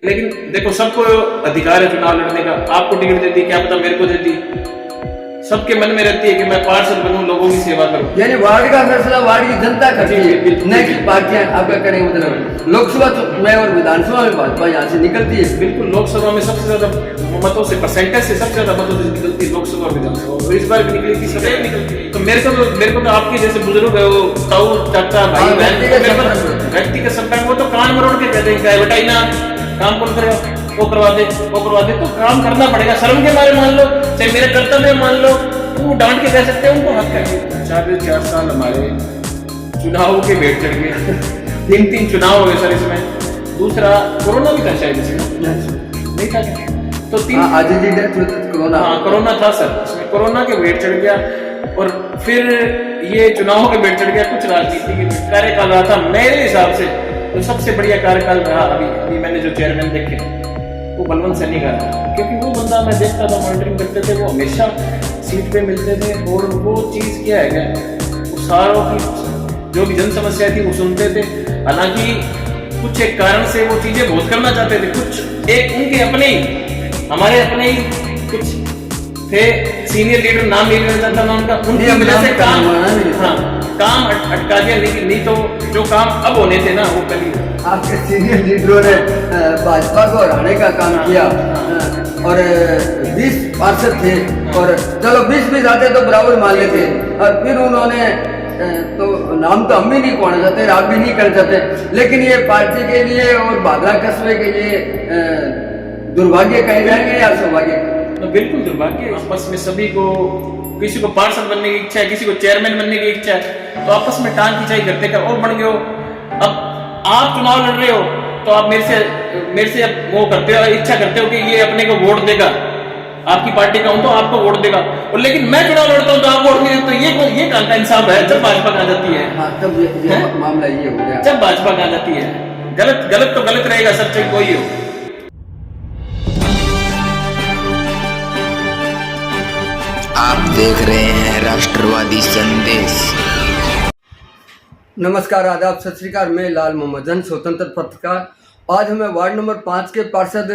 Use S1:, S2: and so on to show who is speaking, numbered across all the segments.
S1: लेकिन देखो, सबको अधिकार है चुनाव लड़ने का। आपको टिकट देती, क्या पता मेरे को देती। सबके मन में रहती है कि मैं पार्षद बनूं, लोगों की सेवा करूं।
S2: यानी वार्ड का फैसला वार्ड की जनता करती
S1: जी,
S2: है,
S1: बिल्कुल।
S2: न कि पार्टियां आपका करेंगे। मतलब लोकसभा में और विधानसभा में भाजपा यहाँ से निकलती है।
S1: बिल्कुल, लोकसभा में सबसे ज्यादा मतों से, परसेंटेज से सबसे ज्यादा मतों से निकलती है लोकसभा और विधानसभा। और इस बार भी निकली थी, सदैव निकलती है। तो मेरे को तो आपके जैसे बुजुर्ग है, वो ताऊ चाचा भाई बहन, व्यक्तिगत संपर्क, वो तो कान मरोड़ के कहते हैं क्या बेटा ना काम कौन करेगा, वो करवा दे। तो काम करना पड़ेगा, शर्म के मारे मान लो, चाहे मेरे कर्तव्य मान लो, वो डांट के कह सकते हैं, उनको हक है। 4 साल हमारे चुनाव के भेंट चढ़ गए। 3 चुनाव हुए सर इसमें। दूसरा कोरोना भी था शायद इसमें, नहीं था क्या? तो 3
S2: आजी जी डेथ हुई थी कोरोना।
S1: हाँ, कोरोना था सर, इसमें कोरोना के भेंट चढ़ गया। और फिर ये चुनाव के भेंट चढ़ गया, कुछ राजनीति के कार्यकाल रहा था मेरे हिसाब से तो सबसे बढ़िया कार्यकाल रहा अभी मैंने जो चेयरमैन देखे, वो बलवंत सैनी का था। क्योंकि वो बंदा मैं देखता था, मॉनिटरिंग करते थे, वो हमेशा सीट पे मिलते थे। और वो चीज क्या है, वो सारों की जो भी जन समस्या थी वो सुनते थे। हालांकि कुछ एक कारण से वो चीजें बहुत करना चाहते थे, कुछ एक उनके अपने ही, हमारे अपने ही कुछ थे सीनियर लीडर, नाम नहीं लेना चाहता मैं उनका, उनकी वजह से काम अटका दिया। नहीं तो जो काम अब होने थे ना, वो कभी
S2: आपके सीनियर लीडरों ने भाजपा को हराने का काम किया। और 20 पार्षद थे, और चलो 20 आते तो बराबर मान लेते। और फिर उन्होंने तो नाम तो हम भी नहीं कहना चाहते, आप भी नहीं करना चाहते, लेकिन ये पार्टी के लिए और भादरा कस्बे के लिए दुर्भाग्य कहे जाएंगे या सौभाग्य?
S1: तो बिल्कुल दुर्भाग्य। आपस में सभी को, किसी को पार्षद बनने की इच्छा है, किसी को चेयरमैन बनने की इच्छा है, तो आपस में टांग खिंचाई करते कर और बढ़ गए हो। अब आप चुनाव लड़ रहे हो तो आप मेरे से वो करते हो, इच्छा करते हो कि ये अपने को वोट देगा, आपकी पार्टी का हूं तो आपको वोट देगा। और लेकिन मैं चुनाव लड़ता हूं तो आप वोट नहीं देते, तो ये कहां का इंसाफ है? जब भाजपा कहां जाती है,
S2: तब ये मामला ये हो गया।
S1: जब भाजपा कहां जाती है। गलत तो गलत रहेगा, सच्चाई कोई हो।
S3: आप देख रहे हैं राष्ट्रवादी संदेश।
S2: नमस्कार, आदाब, सत श्री अकाल। मैं लाल मोहम्मद, जन स्वतंत्र पत्रकार। आज हमें वार्ड नंबर 5 के पार्षद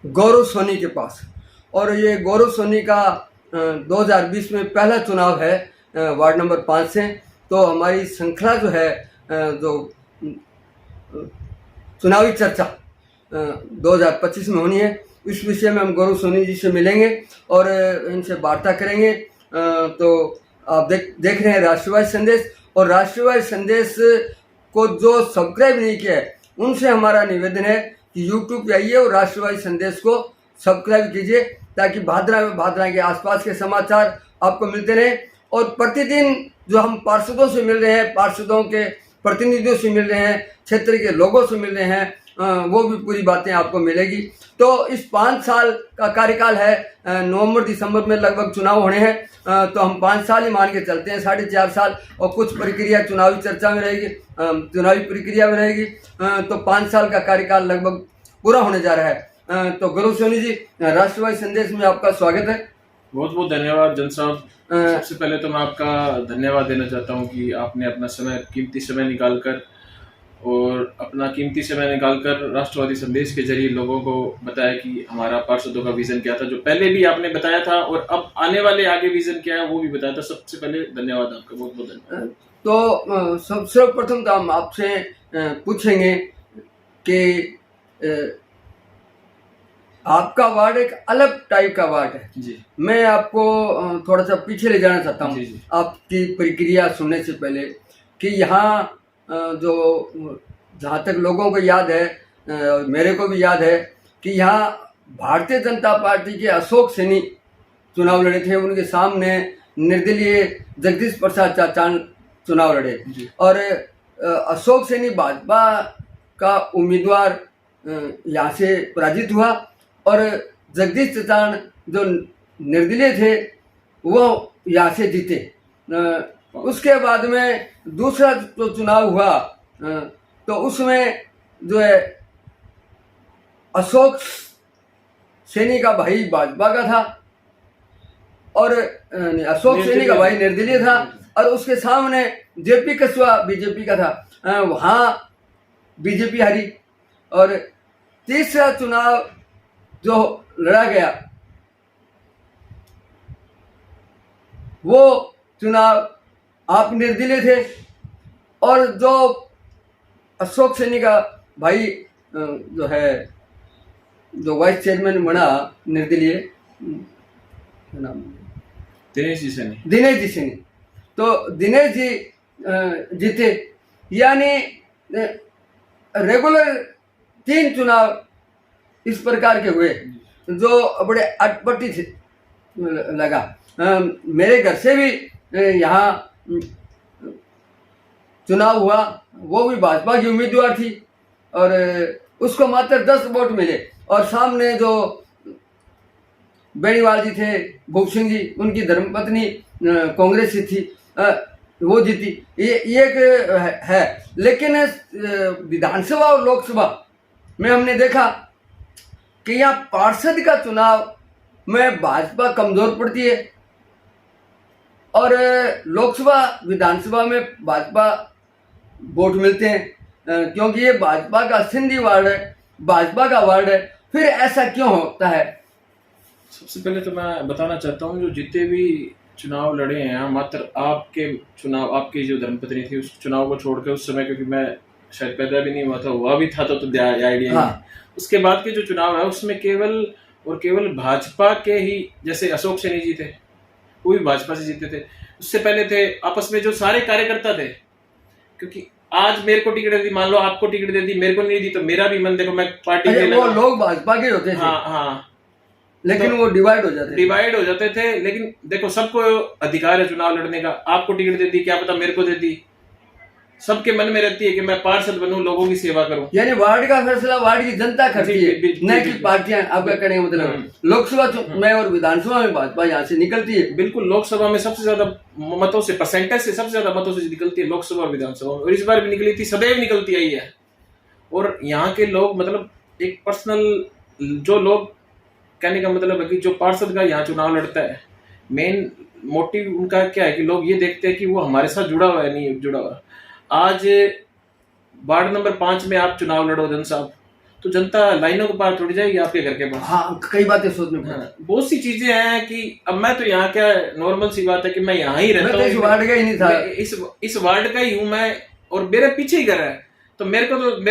S2: गौरव सोनी के पास, और ये गौरव सोनी का 2020 में पहला चुनाव है वार्ड नंबर 5 से। तो हमारी श्रृंखला जो है, जो चुनावी चर्चा 2025 में होनी है, इस विषय में हम गौरव सोनी जी से मिलेंगे और इनसे वार्ता करेंगे। तो आप देख रहे हैं राष्ट्रवादी संदेश, और राष्ट्रवादी संदेश को जो सब्सक्राइब नहीं किया है, उनसे हमारा निवेदन है कि यूट्यूब पे आइए और राष्ट्रवादी संदेश को सब्सक्राइब कीजिए, ताकि भादरा के आसपास के समाचार आपको मिलते रहे। और प्रतिदिन जो हम पार्षदों से मिल रहे हैं, पार्षदों के प्रतिनिधियों से मिल रहे हैं, क्षेत्र के लोगों से मिल रहे हैं, वो भी पूरी बातें आपको मिलेगी। तो इस 5 साल का कार्यकाल है, नवंबर दिसंबर में लगभग चुनाव होने हैं, तो हम 5 साल ही मान के चलते हैं, 4.5 साल। और कुछ प्रक्रिया चुनावी चर्चा में रहेगी, चुनावी प्रक्रिया में रहेगी, तो 5 साल का कार्यकाल लगभग पूरा होने जा रहा है। तो गौरव सोनी जी, राष्ट्रवादी संदेश में आपका स्वागत है।
S1: बहुत बहुत धन्यवाद जन साहब। सबसे पहले तो मैं आपका धन्यवाद देना चाहता हूं कि आपने अपना कीमती समय निकालकर राष्ट्रवादी संदेश के जरिए लोगों को बताया कि हमारा पार्षदों का विजन क्या था, जो पहले भी आपने बताया था, और अब आने वाले आगे विजन क्या है वो भी बताया था। सबसे पहले धन्यवाद आपका, बहुत बहुत धन्यवाद।
S2: तो सबसे प्रथम तो हम आपसे पूछेंगे कि आपका वार्ड एक अलग टाइप का वार्ड है
S1: जी। मैं
S2: मैं आपको थोड़ा सा पीछे ले जाना चाहता हूँ
S1: जी।
S2: आपकी प्रक्रिया सुनने से पहले, कि यहाँ जो जहाँ तक लोगों को याद है, मेरे को भी याद है, कि यहाँ भारतीय जनता पार्टी के अशोक सैनी चुनाव लड़े थे। उनके सामने निर्दलीय जगदीश प्रसाद चाचान चुनाव लड़े, और अशोक सैनी भाजपा का उम्मीदवार यहाँ से पराजित हुआ, और जगदीश चाचान जो निर्दलीय थे वो यहाँ से जीते। उसके बाद में दूसरा जो चुनाव हुआ, तो उसमें जो है अशोक सैनी का भाई भाजपा का था, और अशोक सैनी का भाई निर्दलीय था, और उसके सामने जेपी कस्वा बीजेपी का था। वहाँ बीजेपी हारी, और तीसरा चुनाव जो लड़ा गया वो चुनाव आप निर्दलीय थे, और जो अशोक सैनी का भाई जो है, जो वाइस चेयरमैन बना निर्दलीय, क्या नाम है?
S1: दिनेश जी से नहीं,
S2: दिनेश जी सैनी, तो दिनेश जी जीते। यानी रेगुलर 3 चुनाव इस प्रकार के हुए जो बड़े अटपटी थे लगा। मेरे घर से भी यहाँ चुनाव हुआ, वो भी भाजपा की उम्मीदवार थी और उसको मात्र 10 वोट मिले, और सामने जो बेनीवाल जी थे, भूप सिंह जी, उनकी धर्मपत्नी कांग्रेस से थी, वो जीती। ये एक है। लेकिन विधानसभा और लोकसभा में हमने देखा कि यहाँ पार्षद का चुनाव में भाजपा कमजोर पड़ती है, और लोकसभा विधानसभा में भाजपा वोट मिलते हैं, क्योंकि ये भाजपा का सिंधी वार्ड है, भाजपा का वार्ड है। फिर ऐसा क्यों होता है?
S1: सबसे पहले तो मैं बताना चाहता हूँ, जो जितने भी चुनाव लड़े हैं, मात्र आपके चुनाव, आपकी जो धर्मपत्नी थी उस चुनाव को छोड़ के, उस समय क्योंकि मैं शायद पैदा भी नहीं हुआ था, हुआ भी था तो आइडिया
S2: हाँ।
S1: नहीं। उसके बाद के जो चुनाव है उसमें केवल और केवल भाजपा के ही, जैसे अशोक सैनी जी थे वो भी भाजपा से जीते थे, उससे पहले थे आपस में जो सारे कार्यकर्ता थे, क्योंकि आज मेरे को टिकट दे दी, मान लो आपको टिकट दे दी, मेरे को नहीं दी, तो मेरा भी मन देखो मैं पार्टी में,
S2: वो लोग भाजपा के होते थे।
S1: हाँ हाँ,
S2: लेकिन
S1: तो
S2: वो डिवाइड हो जाते
S1: थे। लेकिन देखो सबको अधिकार है चुनाव लड़ने का, आपको टिकट दे दी, क्या पता मेरे को दे दी, सबके मन में रहती है कि मैं पार्षद बनूं, लोगों की सेवा करूं।
S2: यानी वार्ड का फैसला वार्ड की जनता करती है, न कि पार्टियां। आपका कहने का मतलब लोकसभा में और विधानसभा में भाजपा यहाँ से निकलती है।
S1: बिल्कुल, लोकसभा में सबसे ज्यादा मतों से, परसेंटेज से सबसे ज्यादा मतों से निकलती है लोकसभा और विधानसभा में, और इस बार भी निकली थी, सदैव निकलती आई है। और यहाँ के लोग मतलब एक पर्सनल, जो लोग कहने का मतलब है कि जो पार्षद का यहाँ चुनाव लड़ता है, मेन मोटिव उनका क्या है कि लोग ये देखते हैं कि वो हमारे साथ जुड़ा हुआ है, नहीं जुड़ा हुआ। आज वार्ड नंबर 5 में आप चुनाव लड़ो जन साहब, तो जनता लाइनों के पार थोड़ी जाएगी आपके घर के पास।
S2: हाँ, कई बातें सोचने को।
S1: हाँ, बहुत सी चीजें हैं कि अब मैं तो यहाँ क्या, नॉर्मल सी बात है कि मैं यहाँ ही रहता हूँ,
S2: इस वार्ड का ही नहीं था,
S1: इस वार्ड का ही हूँ मैं, और मेरे पीछे ही घर है, तो मेरे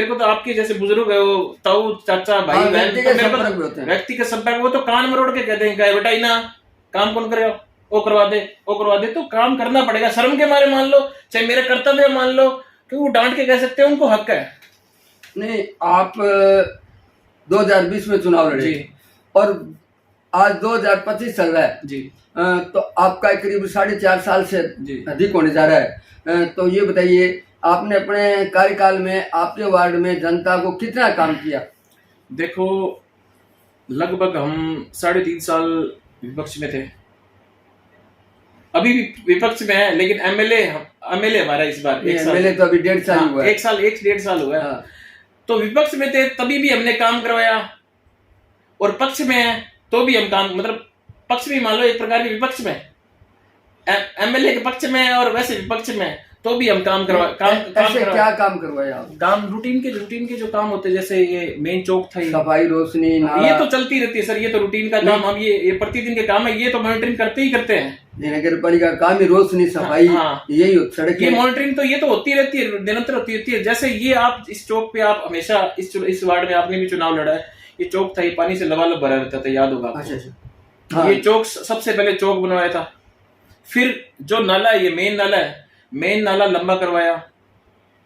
S1: को तो आपके जैसे बुजुर्ग है, वो ताऊ चाचा भाई बहन, व्यक्ति के संपर्क, वो तो कान मरोड़ के कहते हैं बेटा ही ना काम कौन करे, वो करवा दे, तो काम करना पड़ेगा शर्म के मारे, मान लो चाहे मेरे कर्तव्य मान लो, क्योंकि वो डांट के कह सकते हैं, उनको हक है।
S2: नहीं, आप 2020 में चुनाव लड़े और आज 2025 चल रहा है
S1: जी,
S2: तो आपका करीब 4.5 साल से अधिक होने जा रहा है। तो ये बताइए, आपने अपने कार्यकाल में आपके वार्ड में जनता को कितना काम किया?
S1: देखो, लगभग हम 3.5 साल विपक्ष में थे, अभी भी विपक्ष में है, लेकिन एमएलए हमारा इस बार
S2: एमएलए तो अभी 1.5 साल हुआ है।
S1: 1.5 साल हुआ है। हाँ। तो विपक्ष में थे तभी भी हमने काम करवाया, और पक्ष में है तो भी हम काम, मतलब पक्ष भी मान लो एक प्रकार के विपक्ष में, एमएलए के पक्ष में और वैसे विपक्ष में, तो भी हम काम
S2: क्या काम करवाया?
S1: काम रूटीन के जो काम होते हैं, जैसे ये मेन चौक था,
S2: सफाई, रोशनी,
S1: ये तो चलती रहती है सर, ये तो रूटीन का काम, हम ये प्रतिदिन के काम है, ये तो मॉनिटरिंग करते हैं।
S2: नगर पालिका काम ही रोशनी, सफाई, यही सड़क,
S1: ये मॉनिटरिंग तो ये तो होती रहती है, निरंतर होती रहती है। जैसे ये आप इस चौक पे, आप हमेशा इस वार्ड में आपने भी चुनाव लड़ा है, ये चौक था, ये पानी से लबालब भरा रहता था, याद होगा आपको। हाँ। ये चौक सबसे पहले चौक बनवाया था, फिर जो नाला है, ये मेन नाला लंबा करवाया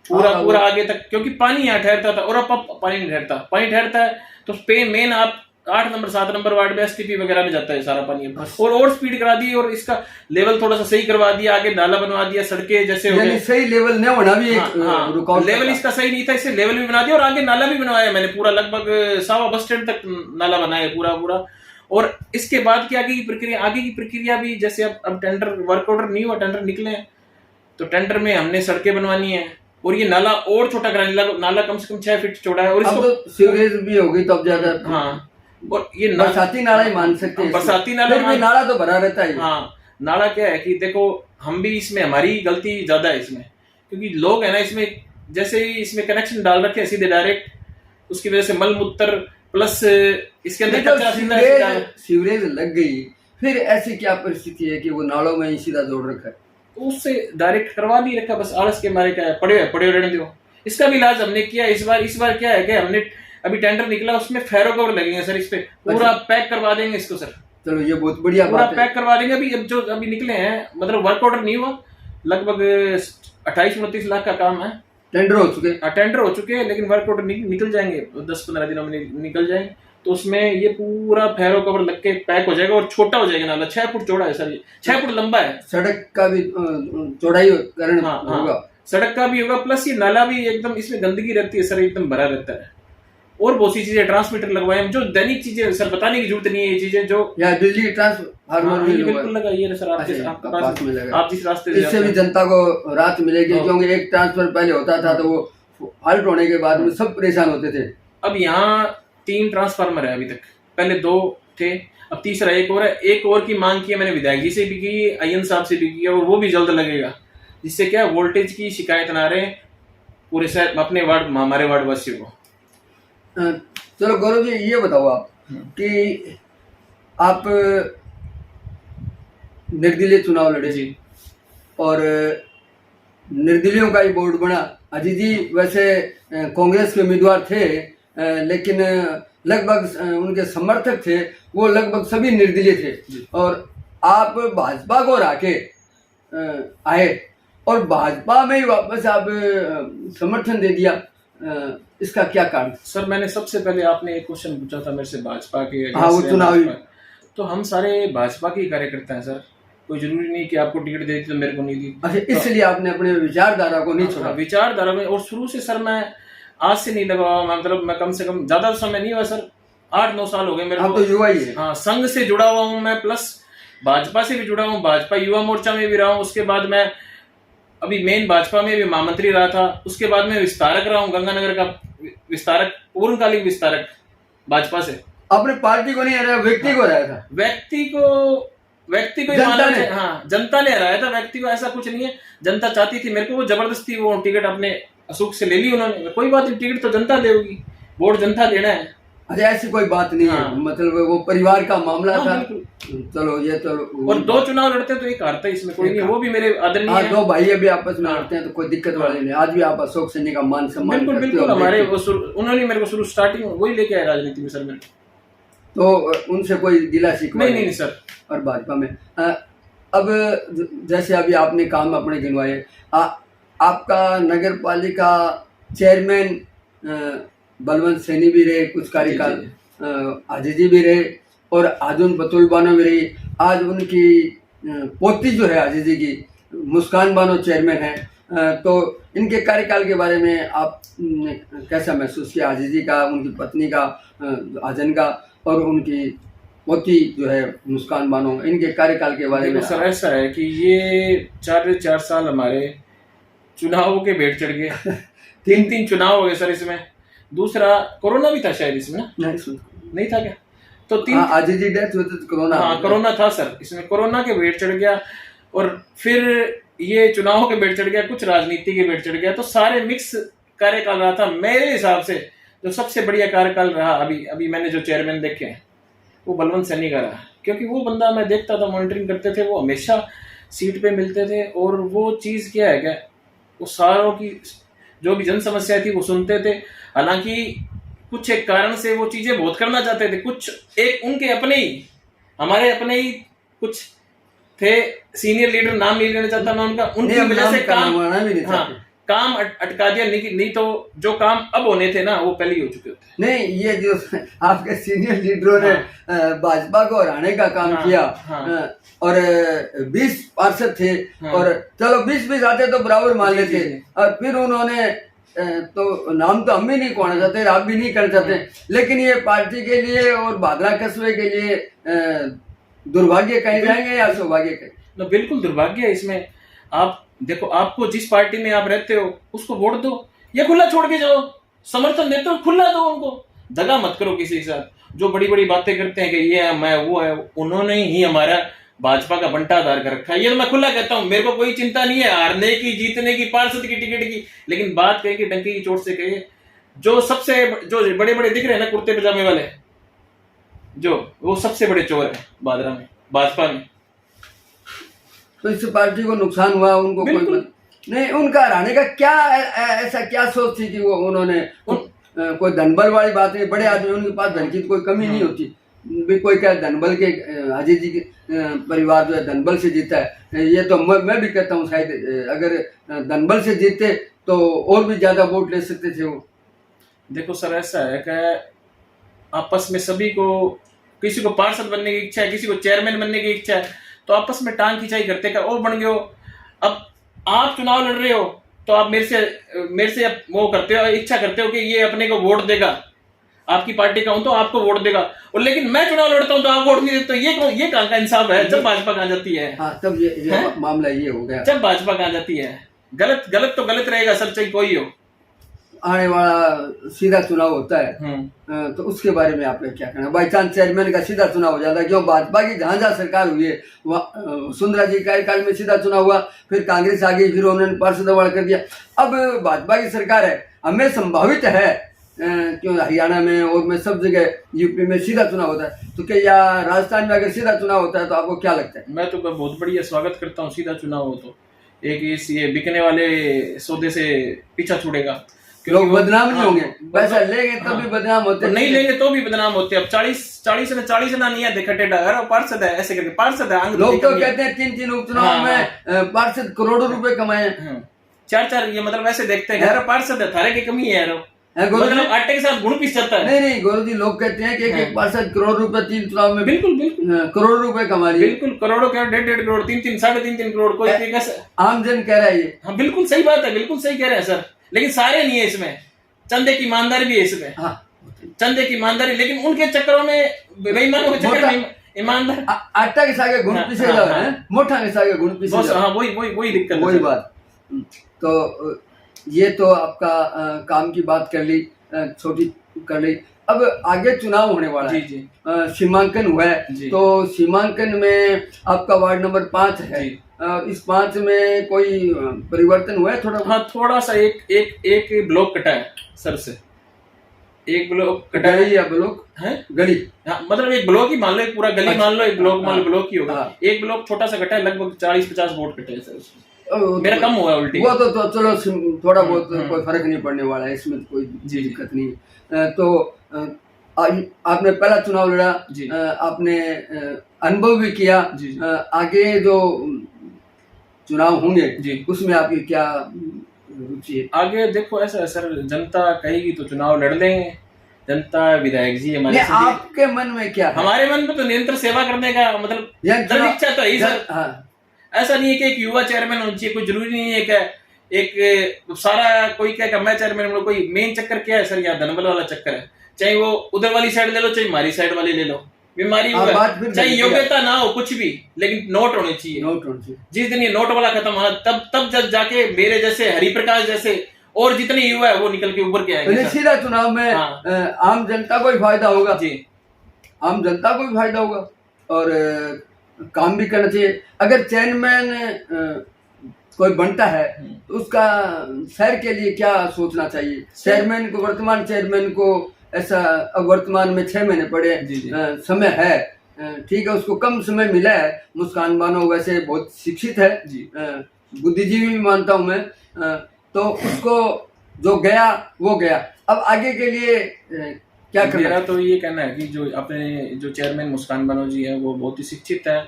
S1: पूरा आगे तक, क्योंकि पानी यहाँ ठहरता था, और अब पानी नहीं ठहरता, पानी ठहरता है तो मेन आप 8 नंबर 7 नंबर वार्ड में एसटीपी वगैरह में जाता है सारा पानी, और स्पीड करा दी, और इसका लेवल थोड़ा सा सही करवा दिया, आगे नाला बनवा दिया, सड़कें जैसे हो गए,
S2: सही लेवल नहीं होना भी एक
S1: लेवल इसका सही नहीं था, इससे लेवल भी बना दिया, और आगे नाला भी बनवाया मैंने पूरा, लगभग 1.25 बस स्टैंड तक नाला बनाया पूरा। और इसके बाद की आगे की प्रक्रिया भी, जैसे अब टेंडर वर्क ऑर्डर नहीं हुआ, टेंडर निकले, तो टेंडर में हमने सड़कें बनवानी है, और ये नाला और छोटा कराना, नाला कम से कम 6 फीट चौड़ा है, और इसको
S2: तो सीवरेज भी होगी तो अब ज्यादा।
S1: हाँ, और ये
S2: बरसाती नाला ही मान सकते हैं,
S1: बरसाती
S2: नाला तो भरा रहता है।
S1: हाँ, नाला क्या है कि देखो, हम भी इसमें, हमारी गलती ज्यादा है इसमें, क्योंकि लोग है ना इसमें, जैसे ही इसमें कनेक्शन डाल रखे हैं सीधे डायरेक्ट, उसकी वजह से मल मूत्र प्लस इसके अंदर
S2: तो
S1: कचरा सीधा
S2: सीवरेज लग गई, फिर ऐसी क्या परिस्थिति है कि वो नालों में ही सीधा जोड़ रखा है?
S1: तो उससे डायरेक्ट करवा नहीं रखा, बस आलस के मारे क्या है, पड़े रहने दो। इसका भी इलाज हमने किया इस बार क्या है कि हमने अभी टेंडर निकला, उसमें फेरो कवर लगेंगे सर, इस पे पूरा पैक करवा देंगे इसको सर।
S2: चलो ये बहुत बढ़िया
S1: पूरा
S2: बात है।
S1: पैक करवा देंगे। अभी जो अभी निकले हैं, मतलब वर्क ऑर्डर नहीं हुआ, लगभग 28-29 लाख का काम है।
S2: टेंडर हो चुके?
S1: टेंडर हो चुके हैं, लेकिन वर्क ऑर्डर निकल जाएंगे 10-15 दिनों में निकल जाएंगे। तो उसमें ये पूरा फेरो कवर लग के पैक हो जाएगा और छोटा हो जाएगा नाला। 6 फुट चौड़ा है सर, ये 6 फुट लंबा है।
S2: सड़क का भी चौड़ाई कारण होगा?
S1: सड़क का भी होगा, प्लस ये नाला भी एकदम, इसमें गंदगी रहती है सर, एकदम भरा रहता है। और बहुत सी चीजें, ट्रांसमीटर लगवाए जो दैनिक चीजें सर, बताने की जरूरत नहीं है ये चीजें जो
S2: या बिजली ट्रांसफार्मर भी
S1: बिल्कुल लगा ये सर, आपके
S2: पास में लगा।
S1: आप जिस रास्ते से
S2: इससे भी जनता को राहत मिलेगी, क्योंकि एक ट्रांसफर पहले होता था तो वो हल्ट होने के बाद में सब परेशान होते थे।
S1: अब यहाँ 3 ट्रांसफार्मर है अभी तक, पहले 2 थे, अब तीसरा एक और है। एक और की मांग की है मैंने, विधायक जी से भी की, अयन साहब से भी की, और वो भी जल्द लगेगा, जिससे क्या वोल्टेज की शिकायत ना रहे पूरे शहर अपने वार्ड, हमारे वार्ड वासियों को।
S2: चलो गौरव जी, ये बताओ आप कि आप निर्दलीय चुनाव लड़े
S1: जी,
S2: और निर्दलीयों का ही बोर्ड बना। अजीत जी वैसे कांग्रेस के उम्मीदवार थे, लेकिन लगभग उनके समर्थक थे वो लगभग सभी निर्दलीय थे, और आप भाजपा को राके आए और भाजपा में ही वापस आप समर्थन दे दिया, इसका क्या कारण?
S1: सर मैंने सबसे पहले, आपने एक क्वेश्चन पूछा था मेरे से भाजपा के,
S2: हाँ वो चुनावी,
S1: तो हम सारे भाजपा के कार्यकर्ता हैं सर, कोई जरूरी नहीं कि आपको टिकट दे दी तो मेरे को नहीं दी।
S2: अच्छा, इसलिए आपने अपने विचारधारा को नहीं छोड़ा?
S1: विचारधारा में, और शुरू से सर मैं आज से नहीं लगा, मतलब मैं कम से कम ज्यादा समय नहीं हुआ सर, 8-9 साल हो गए मेरे को।
S2: तो युवा ही है।
S1: हाँ, संघ से जुड़ा हुआ हूँ मैं, प्लस भाजपा से भी जुड़ा हूँ, भाजपा युवा मोर्चा में भी रहा हूँ, उसके बाद मैं अभी मेन भाजपा में भी महामंत्री रहा था, उसके बाद में विस्तारक रहा हूँ, गंगानगर का विस्तारक, पूर्णकालिक विस्तारक भाजपा से।
S2: अपने पार्टी को नहीं हराया, व्यक्ति को हराया था?
S1: व्यक्ति को
S2: जनता ने,
S1: हाँ जनता ने हराया था व्यक्ति को, ऐसा कुछ नहीं है। जनता चाहती थी मेरे को, वो जबरदस्ती वो टिकट अपने अशोक से ले ली उन्होंने। कोई बात नहीं, टिकट तो जनता देगी, वोट जनता देना है।
S2: अच्छा, ऐसी कोई बात नहीं है, मतलब वो परिवार का मामला था। चलो ये तो,
S1: और 2 चुनाव लड़ते तो एक हारता, इसमें कोई नहीं, वो भी मेरे आदरणीय है।
S2: 2 भाई अभी आपस में लड़ते हैं तो कोई दिक्कत वाली नहीं। आज भी आप अशोक सिंह का मान सम्मान करते हो?
S1: बिल्कुल, हमारे उन्होंने मेरे को शुरू स्टार्टिंग वही लेके आए राजनीति में सर मेरे।
S2: तो उनसे कोई गिला शिकवा
S1: नहीं सर।
S2: और भाजपा में अब जैसे अभी आपने काम अपने गिनवाए, आपका नगर पालिका चेयरमैन बलवंत सैनी भी रहे कुछ कार्यकाल, आजीत जी भी रहे, और आजुन बतुल बानो भी रही। आज उनकी पोती जो है आजीत जी की, मुस्कान बानो चेयरमैन है, तो इनके कार्यकाल के बारे में आप कैसा महसूस किया? आजीत जी का, उनकी पत्नी का, आजन का, और उनकी पोती जो है मुस्कान बानो, इनके कार्यकाल के बारे में?
S1: सर ऐसा है कि ये 4 साल हमारे चुनावों के भेंट चढ़ गए। 3 चुनाव हो गए सर इसमें। दूसरा कोरोना भी था शायद इसमें, नहीं था क्या? तो 3
S2: आजीत जी डेथ हुई तो कोरोना,
S1: हाँ कोरोना था सर इसमें, कोरोना के भेंट चढ़ गया, और फिर ये चुनावों के भेंट चढ़ गया, कुछ राजनीति के भेंट चढ़ गया, तो सारे मिक्स कार्यकाल रहा था। मेरे हिसाब से जो सबसे बढ़िया कार्यकाल रहा अभी मैंने जो चेयरमैन देखे हैं वो बलवंत सैनी का रहा, क्योंकि वो बंदा मैं देखता था, मॉनिटरिंग करते थे, वो हमेशा सीट पे मिलते थे, और वो चीज़ क्या है क्या, वो सारों की जो भी जन समस्या थी वो सुनते थे। हालांकि कुछ एक कारण से वो चीजें बहुत करना चाहते थे, कुछ एक उनके अपने ही, हमारे अपने ही कुछ थे सीनियर लीडर, नाम नहीं लेना चाहता मैं उनका, उनकी वजह से काम अटका दिया। नहीं तो जो काम अब होने थे ना वो पहले ही हो चुके थे।
S2: नहीं, ये जो आपके सीनियर लीडरों ने भाजपा को हराने का काम किया, और 20 पार्षद थे, और चलो 20 आते तो बराबर मान लेते, और फिर उन्होंने तो नाम तो हम भी नहीं कहना चाहते, आप भी नहीं करना चाहते, लेकिन ये पार्टी के लिए और भादरा कस्बे के लिए दुर्भाग्य कहे जाएंगे या सौभाग्य कहे?
S1: बिल्कुल दुर्भाग्य है इसमें। आप देखो, आपको जिस पार्टी में आप रहते हो उसको वोट दो, या खुला छोड़ के जाओ, समर्थन देते हो खुला दो उनको, दगा मत करो किसी के साथ। जो बड़ी बड़ी बातें करते हैं कि ये है मैं वो है, उन्होंने ही हमारा भाजपा का बंटाधार कर रखा है। ये तो मैं खुला कहता हूँ, मेरे को कोई चिंता नहीं है हारने की, जीतने की, पार्षद की टिकट की, लेकिन बात कहें कि डंकी की चोट से कहिए जो बड़े बड़े दिख रहे हैं ना कुर्ते पजामे वाले, जो वो सबसे बड़े चोर है बादरा में, भाजपा में।
S2: तो इस पार्टी को नुकसान हुआ, उनको कोई नहीं, उनका हराने का क्या ऐसा क्या सोच थी कि वो उन्होंने कोई धनबल वाली बात नहीं, बड़े आदमी उनके पास धन की कोई कमी नहीं होती भी। कोई क्या धनबल के हाजी जी के परिवार जो है धनबल से जीता है, ये तो मैं भी कहता हूँ शायद अगर धनबल से जीते तो और भी ज्यादा वोट ले सकते थे वो।
S1: देखो सर, ऐसा है कि आपस में सभी को, किसी को पार्षद बनने की इच्छा है, किसी को चेयरमैन बनने की इच्छा है, तो आपस में टांग खिंचाई करते का वो बन गए हो। अब आप चुनाव लड़ रहे हो तो आप मेरे से वो करते हो, इच्छा करते हो कि ये अपने को वोट देगा, आपकी पार्टी का हूं तो आपको वोट देगा, और लेकिन मैं चुनाव लड़ता हूं तो आप वोट नहीं देते, तो ये कहां का इंसाफ है? जब भाजपा कहां जाती है।
S2: हाँ, तब ये मामला ये हो गया,
S1: जब भाजपा कहां जाती है। गलत तो गलत रहेगा सर, चाहे कोई हो।
S2: आने वाला सीधा चुनाव होता है तो उसके बारे में आपका क्या कहना? बाई चांस चेयरमैन का सीधा चुनाव हो जाता है, क्यों भाजपा की जहां जहां सरकार हुई है वसुंधरा जी कार्यकाल में सीधा चुनाव हुआ, फिर कांग्रेस आ गई, फिर उन्होंने पार्षद अवार्ड कर दिया। अब भाजपा की सरकार है, हमें संभावित है क्यों हरियाणा में और में सब जगह यूपी में सीधा चुनाव होता है, तो क्या या राजस्थान में अगर सीधा चुनाव होता है तो आपको क्या लगता है?
S1: मैं तो बहुत बढ़िया स्वागत करता हूँ सीधा चुनाव हो तो। एक ये बिकने वाले सौदे से पीछा छूटेगा,
S2: लोग बदनाम नहीं होंगे, पैसा लेंगे तब भी बदनाम होते,
S1: नहीं लेंगे तो भी बदनाम होते। अब 40 ना नहीं है, देखा टेढ़ा अरे पार्षद है, ऐसे करके पार्षद है।
S2: लोग तो कहते हैं 3 उपचुनाव में पार्षद करोड़ों रुपए कमाए,
S1: 4 ये मतलब ऐसे देखते हैं यार पार्षद है, थारे की कमी है यार, मतलब आटे के साथ गुण पीस जाता है।
S2: नहीं गौरव जी, लोग कहते हैं कि एक पार्षद करोड़ रुपए 3 चुनाव में
S1: बिल्कुल
S2: करोड़ रुपए कमा लिए,
S1: बिल्कुल करोड़ों क्या 1.5 करोड़ 3 साढ़े 3 करोड़ कोई कैसे
S2: आम जन कह रहा है ये।
S1: हाँ बिल्कुल सही बात है, बिल्कुल सही कह रहे हैं सर, लेकिन सारे नहीं है इसमें, चंदे की ईमानदारी भी है इसमें।
S2: हाँ,
S1: चंदे की ईमानदारी, लेकिन उनके चक्करों में, बेईमानों के चक्कर में ईमानदार
S2: आटा के सागे गुण पीसे जाओ है, मोटा के सागे गुण पीसे जाओ।
S1: हाँ वही दिक्कत है,
S2: वही बात। तो ये तो आपका काम की बात कर ली, छोटी कर ली। अब आगे चुनाव होने वाला है, सीमांकन हुआ है, तो सीमांकन में आपका वार्ड नंबर 5 है, इस 5 में कोई परिवर्तन हुआ है थोड़ा?
S1: हाँ थोड़ा सा एक ब्लॉक कटा है सर से, एक ब्लॉक कटा है
S2: या ब्लॉक है गली,
S1: हाँ मतलब एक ब्लॉक ही मान लो, एक पूरा गली मान लो, एक ब्लॉक मान लो, ब्लॉक ही होगा। एक ब्लॉक छोटा सा कटा है, लगभग 40-50 वोट कटे हैं सर उसमें, मेरा कम हुआ उल्टी।
S2: वो तो चलो थोड़ा बहुत कोई फर्क नहीं पड़ने वाला है, इसमें कोई दिक्कत नहीं। तो आपने पहला चुनाव लड़ा, आपने अनुभव भी किया, आगे जो चुनाव होंगे उसमें आपकी क्या रुचि है?
S1: आगे देखो ऐसा है सर, जनता कहेगी तो चुनाव लड़ लेंगे, जनता विधायक जी हमारे।
S2: आपके मन में क्या है? हमारे
S1: मन में तो निरंतर सेवा करने का मतलब इच्छा तो है सर। ऐसा नहीं है कि एक युवा चेयरमैन होना चाहिए, कोई जरूरी नहीं है कि एक सारा कोई क्या मैं चेयरमैन, कोई मेन चक्कर क्या है सर, यहाँ धनबल वाला चक्कर है, चाहे वो उधर वाली साइड ले लो चाहे हमारी साइड वाली ले लो, बीमारी चाहे योग्यता ना हो कुछ भी, लेकिन नोट होने चाहिए। जिस दिन ये नोट वाला खत्म होना तब जब जाके मेरे जैसे हरिप्रकाश जैसे और जितने युवा है वो निकल के ऊपर के आएंगे।
S2: सीधा चुनाव में आम जनता को भी फायदा होगा जी, आम जनता को भी फायदा होगा और काम भी करना चाहिए। अगर चेयरमैन कोई बनता है तो उसका शहर के लिए क्या सोचना चाहिए? चेयरमैन को, वर्तमान चेयरमैन को ऐसा, अब वर्तमान में 6 महीने पड़े समय है, ठीक है, उसको कम समय मिला है। मुस्कान बानो वैसे बहुत शिक्षित है, बुद्धिजीवी भी मानता हूं मैं, तो उसको जो गया वो गया। अब आगे के लिए क्या करना?
S1: मेरा तो ये कहना है कि जो चेयरमैन मुस्कान बानो जी है वो बहुत ही शिक्षित है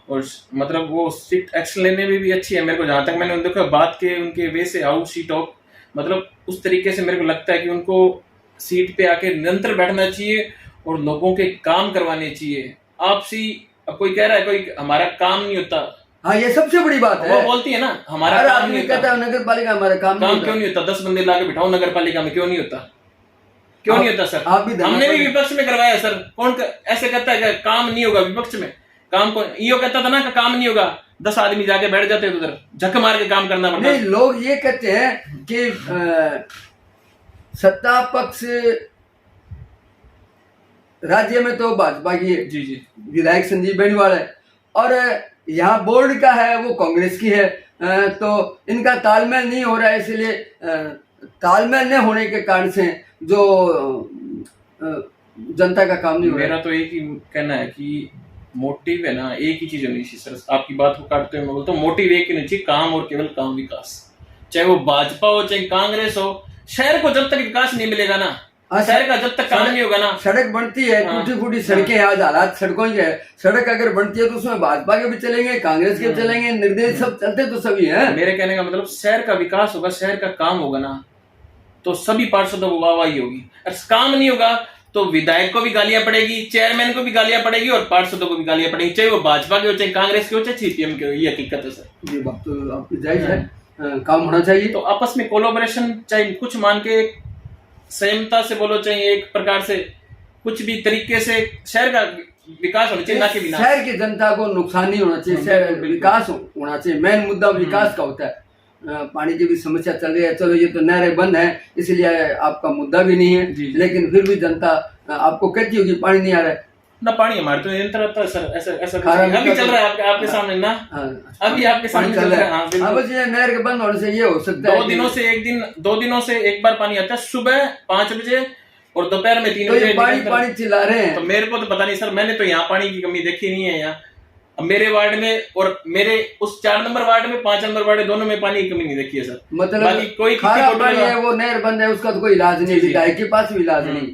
S1: और मतलब वो स्ट्रिक्ट एक्शन लेने में भी अच्छी है। मेरे को जहाँ तक मैंने देखा बात के उनके वे से हाउ शी टॉक, मतलब उस तरीके से मेरे को लगता है कि उनको सीट पे आके निरंतर बैठना चाहिए और लोगों के काम करवाने चाहिए। आपसी अब कोई कह रहा है कोई हमारा काम नहीं होता,
S2: हाँ ये सबसे बड़ी बात है,
S1: वो बोलती है ना हमारा काम नहीं होता,
S2: नगर पालिका हमारा काम
S1: क्यों नहीं होता? 10 बंदे लाके बिठाओ नगर पालिका में, क्यों नहीं होता? क्यों नहीं होता सर? हमने भी विपक्ष में करवाया सर, कौन ऐसे कहता है कि काम नहीं होगा विपक्ष में? काम को यो कहता था ना कि काम नहीं होगा, 10 आदमी जाके बैठ जाते उधर, झक मार के काम करना पड़ता।
S2: नहीं, लोग ये कहते हैं कि सत्ता पक्ष राज्य में तो भाजपा की है, विधायक संजीव बेनीवाल है, और यहाँ बोर्ड का है वो कांग्रेस की है, तो इनका तालमेल नहीं हो रहा है, इसलिए तालमेल न होने के कारण से जो जनता का काम नहीं हो रहा
S1: मेरा तो एक ही कहना है कि मोटिव है ना, एक ही चीज होनी चाहिए सर। आपकी बात को काटते हुए मैं बोलता हूँ, मोटिव एक ही होनी चाहिए, काम और केवल काम, विकास। चाहे वो भाजपा हो चाहे कांग्रेस हो, शहर को जब तक विकास नहीं मिलेगा ना, शहर का जब तक काम नहीं होगा ना।
S2: सड़क बनती है, टूटी फूटी सड़कें, आज हालात सड़कों के है। सड़क अगर बनती है तो उसमें भाजपा के भी चलेंगे, कांग्रेस के भी चलेंगे, निर्दलीय सब चलते तो सभी हैं।
S1: मेरे कहने का मतलब शहर का विकास होगा, शहर का काम होगा ना, तो सभी पार्षदों को वाहवाही होगी। अगर काम नहीं होगा तो विधायक को भी गालियां पड़ेगी, चेयरमैन को भी गालियां पड़ेगी और पार्षदों को भी गालियां पड़ेगी, चाहे वो भाजपा के हो चाहे कांग्रेस के हो चाहे सीपीएम के हो। ये हकीकत है सर।
S2: ये बात तो आपकी जायज है, काम होना चाहिए।
S1: तो आपस में कोलैबोरेशन, चाहे कुछ मान के संयमता से बोलो, चाहे एक प्रकार से कुछ भी तरीके से शहर का विकास होना चाहिए, ना कि विनाश।
S2: शहर की जनता को नुकसान नहीं होना चाहिए, शहर विकास होना चाहिए। मेन मुद्दा विकास का होता है। पानी की भी समस्या चल रही है, चलो ये तो नहरें बंद है इसलिए आपका मुद्दा भी नहीं है, लेकिन फिर भी जनता आपको कहती होगी पानी नहीं आ रहा है
S1: ना। पानी हमारे तो निरंतर आता है सर, ऐसा अभी चल रहा है आपके सामने ना, अभी आपके सामने चल रहा है।
S2: हाँ, बस ये नहर के बंद होने से ये हो सकता है
S1: 2 दिनों से एक बार पानी आता है, सुबह 5 बजे और दोपहर में 3 बजे।
S2: पानी चिल्ला रहे हैं
S1: तो मेरे को तो पता नहीं सर, मैंने तो यहाँ पानी की कमी देखी नहीं है। यहाँ मेरे वार्ड में और मेरे उस 4 नंबर वार्ड में 5 नंबर वार्ड दोनों में पानी की कमी नहीं देखी है सर।
S2: मतलब
S1: कोई
S2: खारा पानी है, वो नहर बंद है, उसका तो कोई इलाज नहीं, विधायक के पास भी इलाज नहीं।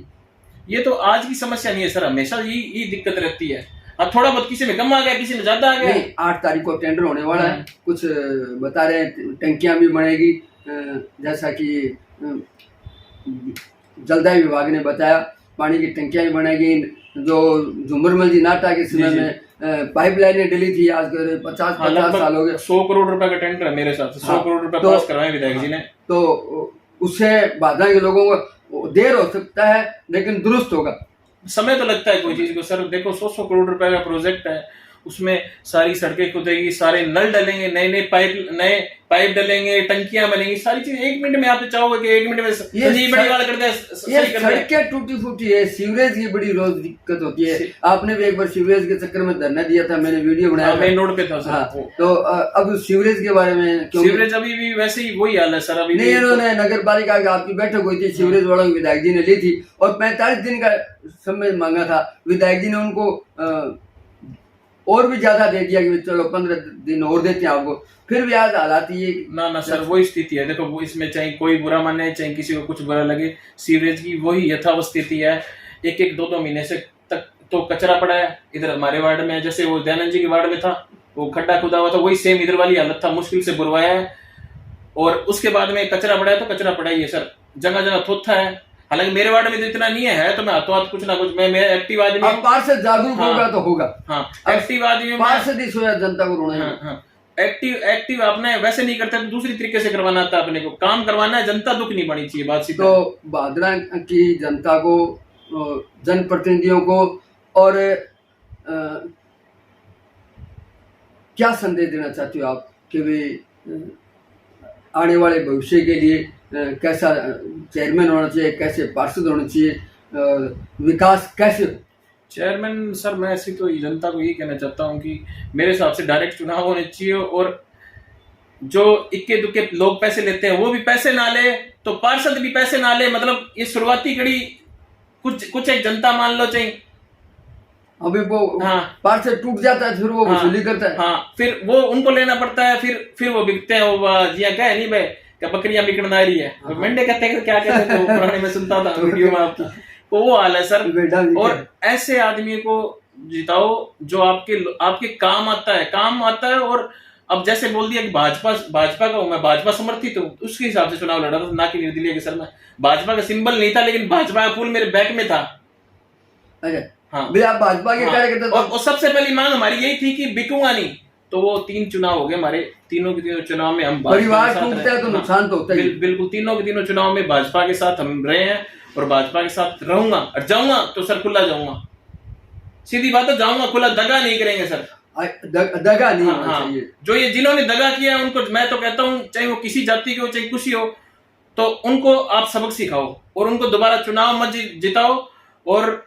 S1: ये तो आज की समस्या नहीं है सर, हमेशा ये दिक्कत रहती है। अब थोड़ा बहुत किसी में कम आ गया, किसी में ज्यादा आ गया।
S2: 8 तारीख को टेंडर होने वाला है, कुछ बता रहे हैं टंकियां भी बनेगी, जैसा कि जलदाय विभाग ने बताया, पानी की टंकियां भी बनेगी। जो झुमरमल जी नाटा के समय में पाइपलाइनें डली थी, आज 50 साल हो गए।
S1: 100 करोड़ रुपए का टेंडर है मेरे हिसाब से, 100 करोड़ रुपए पास करवाए विधायक जी ने।
S2: तो उससे बाधा के लोगों को देर हो सकता है लेकिन दुरुस्त होगा।
S1: समय तो लगता है कोई चीज को सर। देखो 100 करोड़ रुपए का प्रोजेक्ट है, उसमें सारी सड़कें खुदेगी, सारे नल डलेंगे, नए पाइप डलेंगे, टंकियां बनेंगी, सारी चीज 1 मिनट में। आप तो चाहोगे कि 1 मिनट में ये बड़ी वाला कर दे,
S2: सड़कें टूटी फूटी है, सीवरेज की बड़ी रोज दिक्कत होती है। आपने भी एक बार सीवरेज के चक्कर में धरना दिया था, मैंने वीडियो बनाया,
S1: मेन रोड पे था सर।
S2: हाँ, तो अब सीवरेज के बारे में
S1: सीवरेज अभी भी वैसे ही वही हाल है सर। अभी
S2: नहीं, इन्होंने नगर पालिका की आपकी बैठक हुई थी, सीवरेज वालों की विधायक जी ने ली थी और 45 दिन का समय मांगा था। विधायक जी ने उनको और भी ज्यादा दे दिया कि चलो 15 दिन और देते हैं आपको, फिर भी आज हालात ये
S1: ना सर वही स्थिति है। देखो वो इसमें चाहे कोई बुरा माने चाहे किसी को कुछ बुरा लगे, सीवरेज की वही यथावत स्थिति है। 1-2 महीने से तक तो कचरा पड़ा है। इधर हमारे वार्ड में जैसे वो दयानंद जी के वार्ड में था, वो खड्डा खुदा हुआ था, वही सेम इधर वाली हालत था, मुश्किल से बुरवाया है। और उसके बाद में कचरा पड़ा है तो कचरा पड़ा ही है सर, जगह जगह थोथा है। हालांकि मेरे वार्ड में तो इतना नहीं है, तो मैं हाथों हाथ कुछ ना कुछ मैं एक्टिव आदमी हूं।
S2: पार्षद जागरूक होगा तो होगा।
S1: हाँ, एक्टिव आदमी हूं,
S2: पार्षद ही सोया जनता को रोना।
S1: हाँ, एक्टिव आपने वैसे नहीं करता तो दूसरी तरीके से करवाना था, अपने को काम करवाना है, जनता दुख नहीं पड़ी चाहिए, बात सीधी।
S2: तो भादरा की जनता को, जनप्रतिनिधियों को और क्या संदेश देना चाहते हो आप कि वे आने वाले भविष्य के लिए कैसा चेयरमैन होना चाहिए, कैसे पार्षद होना चाहिए, विकास कैसे?
S1: चेयरमैन सर मैं ऐसी तो जनता को यही कहना चाहता हूँ कि मेरे हिसाब से डायरेक्ट चुनाव होने चाहिए, और जो इक्के दुक्के लोग पैसे लेते हैं वो भी पैसे ना ले, तो पार्षद भी पैसे ना ले। मतलब ये शुरुआती कड़ी कुछ एक जनता मान लो चाहिए।
S2: अभी वो पार्षद टूट जाता है, फिर वो वसूली करता है।
S1: हाँ, फिर वो उनको लेना पड़ता है, फिर वो बिकते हैं। वो जिया क्या है नहीं भाई, क्या बकरियां बिकने आ रही है, मंडे कहते हैं, क्या कहते हैं, पुराने में सुनता था वीडियो में आपकी, तो वो हाल है सर। और ऐसे आदमी को जिताओ जो आपके काम आता है। और अब जैसे बोल दिया कि भाजपा का हूं मैं, भाजपा समर्थित हूँ, उसके हिसाब से चुनाव लड़ा था, ना कि निर्दलीय के सर। मैं भाजपा का सिंबल नहीं था, लेकिन भाजपा का फूल मेरे बैक में था।
S2: हाँ, आप भाजपा के कार्यकर्ता।
S1: और सबसे पहली मांग हमारी यही थी कि बिकूंगा नहीं। तो वो 3 चुनाव हो गए हमारे, तीनों के तीनों चुनाव में हम
S2: परिवार टूटता है तो नुकसान तो होता है।
S1: बिल्कुल, तीनों के तीनों चुनाव में भाजपा के साथ हम रहे हैं और भाजपा के साथ रहूंगा। और जाऊंगा तो सर खुला जाऊंगा, सीधी बात है, जाऊंगा खुला, दगा नहीं करेंगे सर,
S2: दगा नहीं होना चाहिए।
S1: जो ये जिन्होंने दगा किया उनको मैं तो कहता हूँ, चाहे वो किसी जाति के हो चाहे कुछ हो, तो उनको आप सबक सिखाओ और उनको दोबारा चुनाव मत जिताओ। और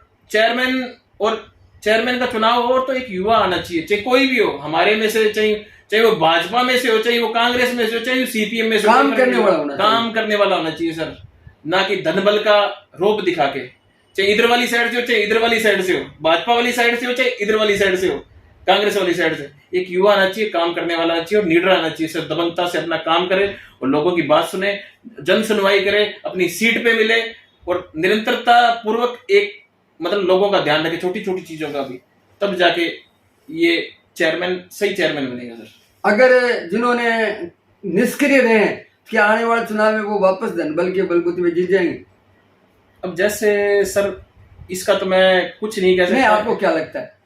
S1: चेयरमैन का चुनाव हो, और तो एक युवा आना चाहिए, चाहे कोई भी हो, हमारे में से चाहे चाहे वो भाजपा में से हो, चाहे वो कांग्रेस में से हो, चाहे वो सीपीएम में से हो,
S2: काम करने वाला होना चाहिए।
S1: काम करने वाला होना चाहिए सर, ना कि धनबल का रोप दिखा के, चाहे इधर वाली साइड से हो, चाहे इधर वाली साइड से हो, भाजपा वाली साइड से हो, चाहे इधर वाली साइड से हो, कांग्रेस वाली साइड से। एक युवा आना चाहिए, काम करने वाला आना चाहिए और लीडर आना चाहिए सर, दबंगता से अपना काम करे और लोगों की बात सुने, जन सुनवाई करे, अपनी सीट पे मिले और निरंतरता पूर्वक एक मतलब लोगों का ध्यान रखे, छोटी छोटी चीजों का भी, तब जाके ये चेयरमैन सही चेयरमैन बनेगा सर।
S2: अगर जिन्होंने निष्क्रिय रहे हैं, क्या आने वाले चुनाव में वो वापस धनबल के बलबूते में जीत जाएंगे?
S1: अब जैसे सर इसका तो मैं कुछ नहीं कह
S2: नहीं,
S1: सकता।
S2: आपको क्या लगता है?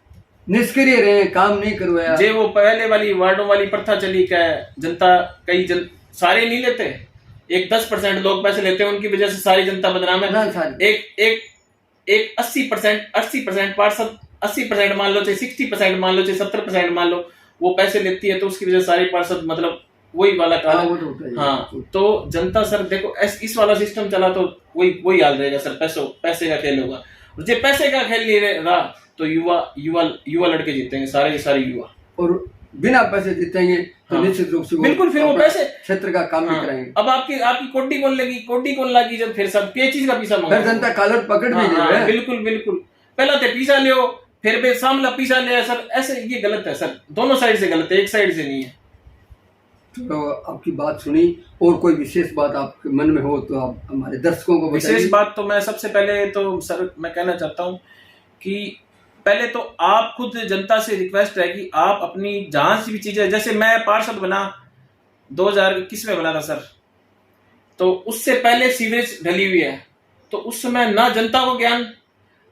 S2: निष्क्रिय रहे, काम नहीं करवाया,
S1: जे वो पहले वाली वार्डों वाली प्रथा चली क्या जनता सारे नहीं लेते, एक 10% लोग पैसे लेते हैं, उनकी वजह से सारी जनता बदनाम
S2: ना
S1: है।
S2: सारी।
S1: एक 80% पार्षद 80% मान लो, चाहे 60% मान लो, चाहे 70% मान लो, वो पैसे लेती है तो उसकी वजह से सारे पार्षद मतलब वही वाला
S2: हाँ,
S1: काम।
S2: वो तो होता ही है।
S1: हाँ, तो जनता सर देखो इस वाला सिस्टम चला तो वही हाल रहेगा सर, पैसे का खेल होगा। और जो पैसे का खेल नहीं रहा तो युवा लड़के जीतेंगे, सारे के सारे युवा,
S2: और बिना पैसे जीतेंगे तो
S1: हाँ।
S2: निश्चित रूप से
S1: बिल्कुल, फिर वो
S2: अपना
S1: पैसे
S2: क्षेत्र का काम भी
S1: हाँ।
S2: कराएंगे।
S1: अब आपकी कोडी कौन लगी जब फिर सब के चीज का पीसा मांगा,
S2: फिर जनता कॉलर पकड़ भी
S1: हाँ,
S2: ले
S1: हाँ, बिल्कुल पहला तो पीसा लियो, फिर बे सामला पीसा लिया सर, ऐसे ये गलत है सर, दोनों साइड से गलत है, एक साइड से नहीं है।
S2: तो आपकी बात सुनी, और कोई विशेष बात आपके मन में हो तो आप हमारे दर्शकों को बताइए।
S1: विशेष बात तो मैं सबसे पहले तो सर मैं कहना चाहता हूँ कि पहले तो आप खुद जनता से रिक्वेस्ट है कि आप अपनी जहां से भी चीजें, जैसे मैं पार्षद बना 2021 में बना था सर, तो उससे पहले सीवरेज ढली हुई है, तो उस समय ना जनता को ज्ञान,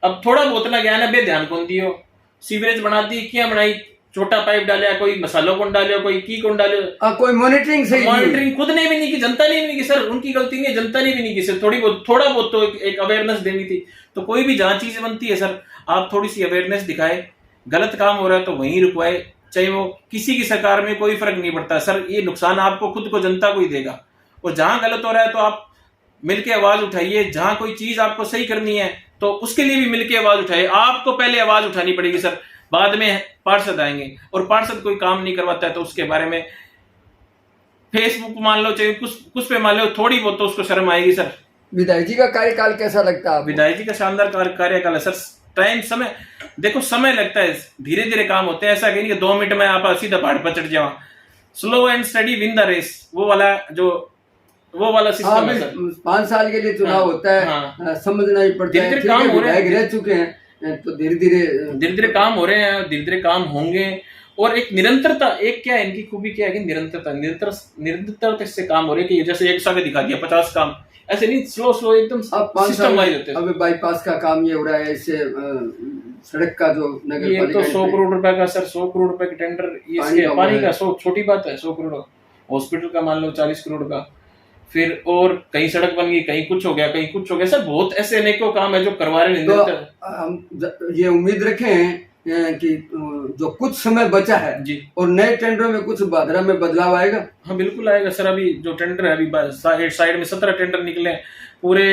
S1: अब थोड़ा बहुत ना ज्ञान है, बे ध्यान कौन दियो, सीवरेज बना दी, क्या बनाई, छोटा पाइप डालिया, कोई मसालों कौन डालियो, कोई की कौन डालियो,
S2: कोई मॉनिटरिंग सही नहीं।
S1: मॉनिटरिंग खुद ने भी नहीं की, जनता ने भी नहीं की सर, उनकी गलती नहीं है, जनता ने भी नहीं की सर, थोड़ा बहुत तो एक अवेयरनेस देनी थी। तो कोई भी जहां चीज बनती है सर, आप थोड़ी सी अवेयरनेस दिखाए, गलत काम हो रहा है तो वहीं रुकवाए, चाहे वो किसी की सरकार में कोई फर्क नहीं पड़ता सर, ये नुकसान आपको खुद को जनता को ही देगा। और जहां गलत हो रहा है तो आप मिलके आवाज उठाइए, जहां कोई चीज आपको सही करनी है तो उसके लिए भी मिलके आवाज उठाइए। आपको पहले आवाज उठानी पड़ेगी सर, बाद में पार्षद आएंगे, और पार्षद कोई काम नहीं करवाता है तो उसके बारे में फेसबुक मान लो, चाहे कुछ पे मान लो, थोड़ी बहुत तो उसको शर्म आएगी सर।
S2: विधायक जी का कार्यकाल कैसा लगता है?
S1: विधायक जी का शानदार कार्यकाल है सर, टाइम समय देखो, समय लगता है, धीरे धीरे काम होते हैं, ऐसा कहीं नहीं कि 2 मिनट में आप सीधा पहाड़ पर चढ़ जाओ, slow and steady win the race, वो वाला सिस्टम है सर।
S2: 5 साल के लिए चुनाव होता है,
S1: हाँ।
S2: समझना ही पड़ता है।
S1: धीरे-धीरे काम हो रहे हैं,
S2: विधायक रह चुके हैं तो धीरे धीरे
S1: काम हो रहे हैं, धीरे धीरे काम होंगे। और एक निरंतरता, एक क्या है इनकी खूबी, क्या है कि निरंतरता से काम हो रहे हैं, कि जैसे एक साथ दिखा दिया 50 काम, ऐसे नहीं, स्लो एकदम सिस्टम वाइज होते हैं।
S2: अब बाईपास का काम ये हो रहा है, इससे सड़क का जो नगर
S1: ये तो 100 करोड़ रुपए का सर, 100 करोड़ रुपए की टेंडर, ये पानी का 100 छोटी बात है, 100 करोड़। हॉस्पिटल का मान लो 40 करोड़ का, फिर और कहीं सड़क बन गई, कहीं कुछ हो गया सर, बहुत ऐसे अनेकों काम है जो करवा रहे हैं।
S2: तो हम ये उम्मीद रखें कि जो कुछ समय बचा है
S1: जी,
S2: और नए टेंडरों में कुछ भादरा में बदलाव आएगा।
S1: हाँ बिल्कुल आएगा सर। अभी जो टेंडर है, अभी साइड में 17 टेंडर निकले हैं, पूरे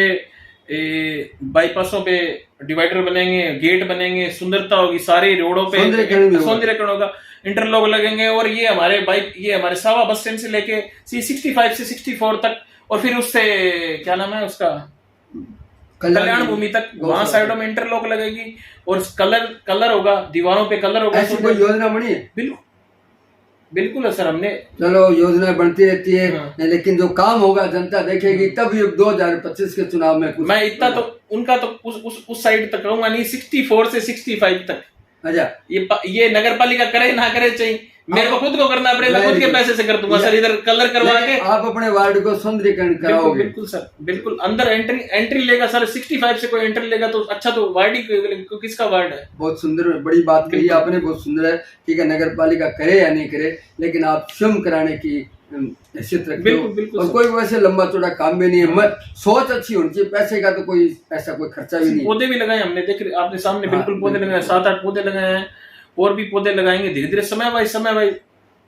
S1: बाईपासों पे डिवाइडर बनेंगे, गेट बनेंगे, सुंदरता होगी, सारे रोडों पे सौंदर्यकरण होगा, इंटरलॉक लगेंगे। और ये हमारे सावा बस स्टैंड से लेके 65 से 64 तक, और फिर उससे क्या नाम है उसका, कल्याण भूमि तक, वहां साइडों में इंटरलॉक लगेगी और कलर होगा, दीवारों पे कलर होगा।
S2: ऐसी कोई योजना बनी है?
S1: बिल्कुल है सर, हमने,
S2: चलो योजना बनती रहती है, हाँ। लेकिन जो काम होगा जनता देखेगी, तब ये 2025 के चुनाव में कुछ
S1: मैं इतना तो उनका तो उस साइड तक कहूंगा नहीं, 64 से 65 तक।
S2: अच्छा,
S1: ये नगर पालिका करे ना करे, चाहिए मेरे को खुद को करना पड़ेगा, खुद के पैसे से कर दूंगा सर, इधर कलर करवा के।
S2: आप अपने वार्ड को सौंदर्यीकरण कराओगे?
S1: बिल्कुल सर, बिल्कुल। अंदर एंट्री लेगा सर, 65 से कोई एंट्री लेगा तो अच्छा, तो वार्ड ही किसका वार्ड है।
S2: बहुत सुंदर, बड़ी बात कही आपने, बहुत सुंदर है। ठीक है, नगर पालिका करे या नहीं करे, लेकिन आप स्वयं कराने की हैसियत रखते हो, और कोई वैसे लंबा चौड़ा काम भी नहीं है, सोच अच्छी होनी चाहिए। पैसे का तो कोई ऐसा कोई खर्चा भी नहीं।
S1: पौधे भी लगाए हमने, देख आपने सामने, बिल्कुल पौधे लगाए, 7-8 पौधे लगाए हैं, और भी पौधे लगाएंगे धीरे धीरे, समय बाय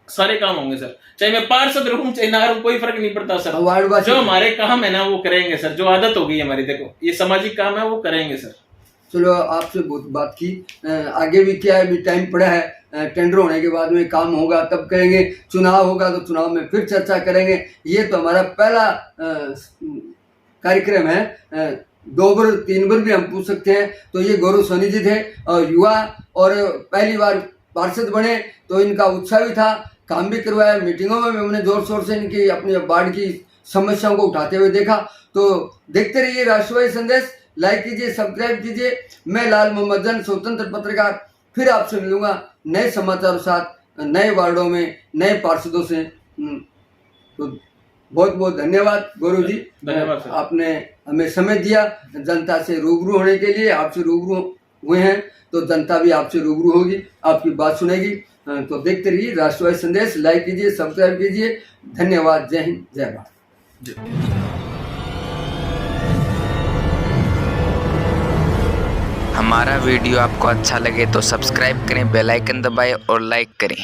S1: सारे काम होंगे सर। चाहे मैं पार्षद रहूं चाहे ना रहूं, कोई फर्क नहीं पड़ता सर। जो हमारे काम है ना वो करेंगे सर, जो आदत हो गई हमारी, देखो ये सामाजिक काम है, वो करेंगे सर।
S2: चलो, आपसे बहुत बात की, आगे भी क्या है, भी टाइम पड़ा है, टेंडर होने के बाद में काम होगा तब करेंगे, चुनाव होगा तो चुनाव में फिर चर्चा करेंगे। ये तो हमारा पहला कार्यक्रम है। 2 बार 3 बार भी हम पूछ सकते हैं। तो ये गौरव सोनी जी थे और युवा और पहली बार पार्षद बने तो इनका उत्साह भी था, काम भी करवाया। मीटिंगों में भी हमने जोर शोर से इनकी अपनी बाढ़ की समस्याओं को उठाते हुए देखा। तो देखते रहिए राष्ट्रवादी संदेश, लाइक कीजिए, सब्सक्राइब कीजिए। मैं लाल मोहम्मद जन, स्वतंत्र पत्रकार, फिर आपसे मिलूंगा नए समाचारों के साथ, नए वार्डों में नए पार्षदों से। तो बहुत बहुत धन्यवाद गौरव जी,
S1: धन्यवाद सर।
S2: आपने हमें समय दिया जनता से रूबरू होने के लिए। आपसे रूबरू हुए हैं तो जनता भी आपसे रूबरू होगी, आपकी बात सुनेगी। तो देखते रहिए राष्ट्रवादी संदेश, लाइक कीजिए, सब्सक्राइब कीजिए। धन्यवाद। जय हिंद, जय भारत।
S3: हमारा वीडियो आपको अच्छा लगे तो सब्सक्राइब करें, बेल आइकन दबाएं और लाइक करें।